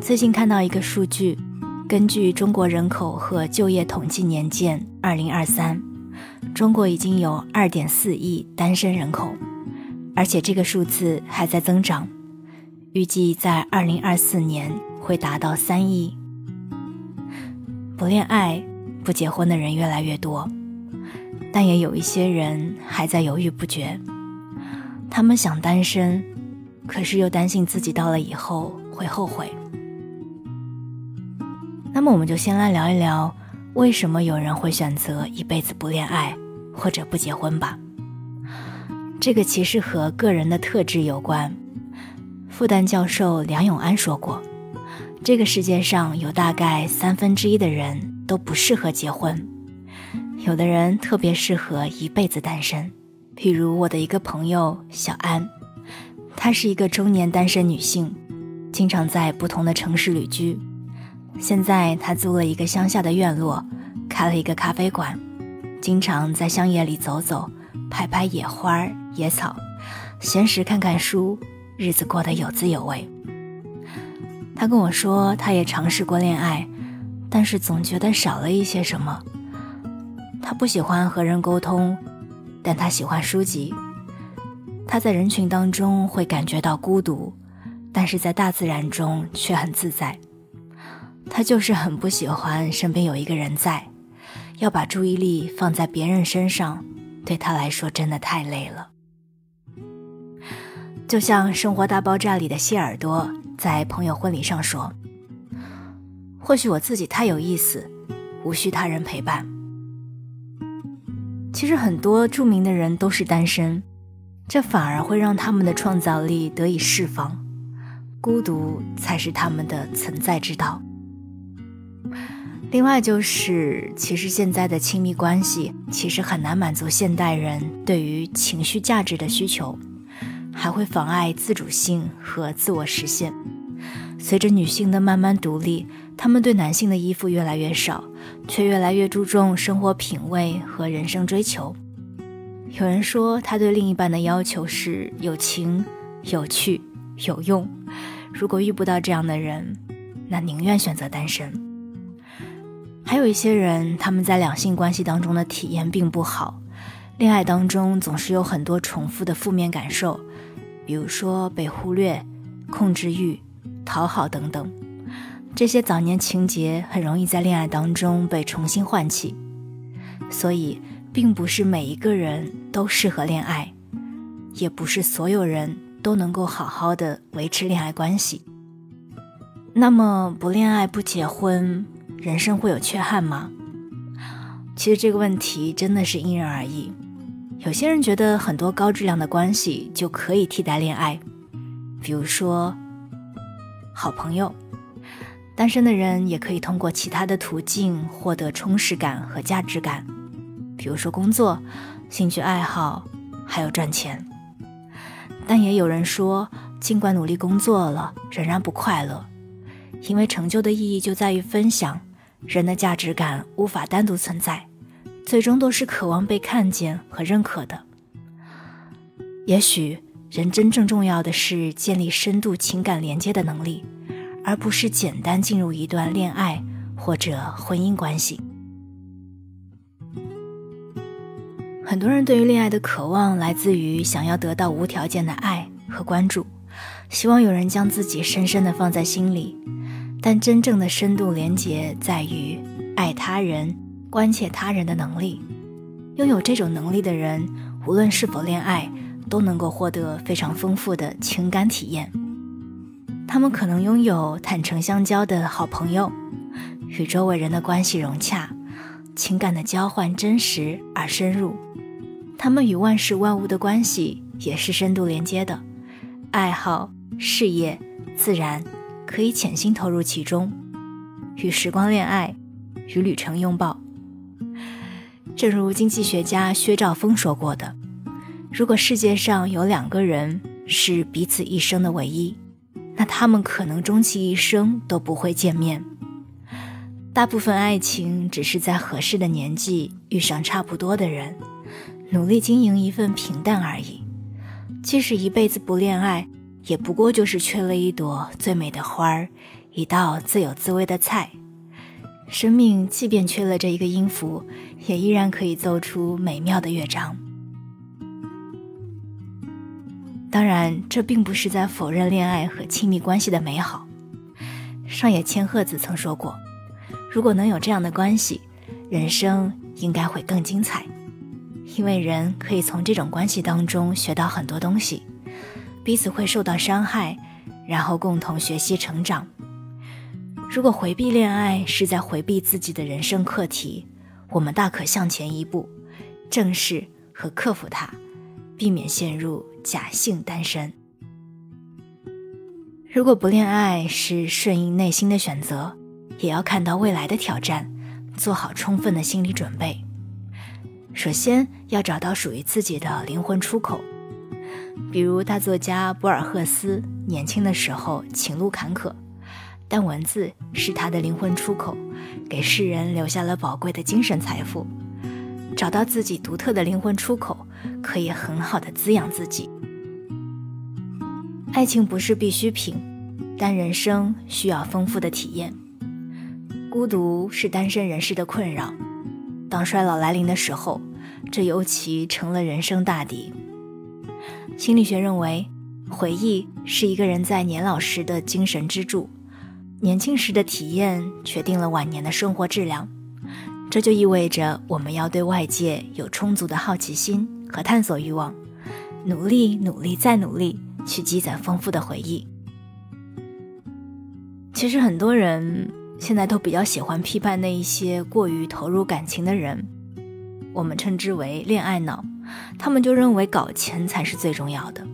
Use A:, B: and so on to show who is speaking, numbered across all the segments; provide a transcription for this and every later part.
A: 最近看到一个数据，根据中国人口和就业统计年鉴2023，中国已经有 2.4 亿单身人口，而且这个数字还在增长，预计在2024年会达到3亿。不恋爱、不结婚的人越来越多，但也有一些人还在犹豫不决。他们想单身，可是又担心自己到了以后会后悔。那么我们就先来聊一聊，为什么有人会选择一辈子不恋爱或者不结婚吧。这个其实和个人的特质有关。复旦教授梁永安说过，这个世界上有大概1/3的人都不适合结婚，有的人特别适合一辈子单身。比如我的一个朋友小安，她是一个中年单身女性，经常在不同的城市旅居。现在她租了一个乡下的院落，开了一个咖啡馆，经常在乡野里走走，拍拍野花野草，闲时看看书，日子过得有滋有味。她跟我说，她也尝试过恋爱，但是总觉得少了一些什么。她不喜欢和人沟通，但她喜欢书籍。她在人群当中会感觉到孤独，但是在大自然中却很自在。她就是很不喜欢身边有一个人在，要把注意力放在别人身上，对她来说真的太累了。就像《生活大爆炸》里的谢耳朵在朋友婚礼上说，或许我自己太有意思，无需他人陪伴。其实很多著名的人都是单身，这反而会让他们的创造力得以释放，孤独才是他们的存在之道。另外就是，其实现在的亲密关系其实很难满足现代人对于情绪价值的需求，还会妨碍自主性和自我实现。随着女性的慢慢独立，她们对男性的依附越来越少，却越来越注重生活品味和人生追求。有人说，他对另一半的要求是有情、有趣、有用，如果遇不到这样的人，那宁愿选择单身。还有一些人，他们在两性关系当中的体验并不好，恋爱当中总是有很多重复的负面感受，比如说被忽略、控制欲、讨好等等。这些早年情节很容易在恋爱当中被重新唤起，所以并不是每一个人都适合恋爱，也不是所有人都能够好好的维持恋爱关系。那么不恋爱不结婚，人生会有缺憾吗？其实这个问题真的是因人而异。有些人觉得很多高质量的关系就可以替代恋爱，比如说好朋友。单身的人也可以通过其他的途径获得充实感和价值感，比如说工作、兴趣爱好，还有赚钱。但也有人说，尽管努力工作了，仍然不快乐，因为成就的意义就在于分享，人的价值感无法单独存在，最终都是渴望被看见和认可的。也许人真正重要的是建立深度情感连接的能力，而不是简单进入一段恋爱或者婚姻关系。很多人对于恋爱的渴望来自于想要得到无条件的爱和关注，希望有人将自己深深地放在心里，但真正的深度连结在于爱他人、关切他人的能力。拥有这种能力的人，无论是否恋爱，都能够获得非常丰富的情感体验。他们可能拥有坦诚相交的好朋友，与周围人的关系融洽，情感的交换真实而深入。他们与万事万物的关系也是深度连接的，爱好、事业、自然可以潜心投入其中，与时光恋爱，与旅程拥抱。正如经济学家薛兆丰说过的，如果世界上有2个人是彼此一生的唯一，那他们可能终其一生都不会见面。大部分爱情只是在合适的年纪遇上差不多的人，努力经营一份平淡而已。即使一辈子不恋爱，也不过就是缺了一朵最美的花儿，一道自有滋味的菜。生命即便缺了这一个音符，也依然可以奏出美妙的乐章。当然，这并不是在否认恋爱和亲密关系的美好。上野千鹤子曾说过，如果能有这样的关系，人生应该会更精彩，因为人可以从这种关系当中学到很多东西，彼此会受到伤害，然后共同学习成长。如果回避恋爱是在回避自己的人生课题，我们大可向前一步，正视和克服它，避免陷入假性单身。如果不恋爱是顺应内心的选择，也要看到未来的挑战，做好充分的心理准备。首先要找到属于自己的灵魂出口，比如大作家博尔赫斯年轻的时候情路坎坷，但文字是他的灵魂出口，给世人留下了宝贵的精神财富。找到自己独特的灵魂出口，可以很好的滋养自己。爱情不是必需品，但人生需要丰富的体验。孤独是单身人士的困扰，当衰老来临的时候，这尤其成了人生大敌。心理学认为，回忆是一个人在年老时的精神支柱，年轻时的体验决定了晚年的生活质量。这就意味着我们要对外界有充足的好奇心和探索欲望，努力再努力去积攒丰富的回忆。其实很多人现在都比较喜欢批判那一些过于投入感情的人，我们称之为恋爱脑，他们就认为搞钱才是最重要的。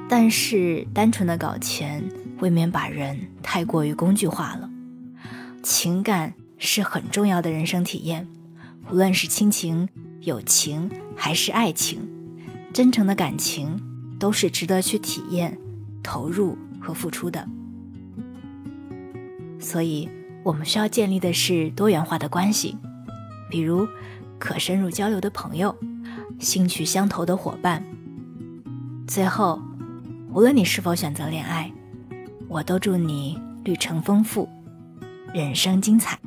A: 但是单纯的搞钱未免把人太过于工具化了。情感是很重要的人生体验，无论是亲情、友情还是爱情，真诚的感情都是值得去体验、投入和付出的。所以我们需要建立的是多元化的关系，比如可深入交流的朋友，兴趣相投的伙伴。最后，无论你是否选择恋爱，我都祝你旅程丰富，人生精彩。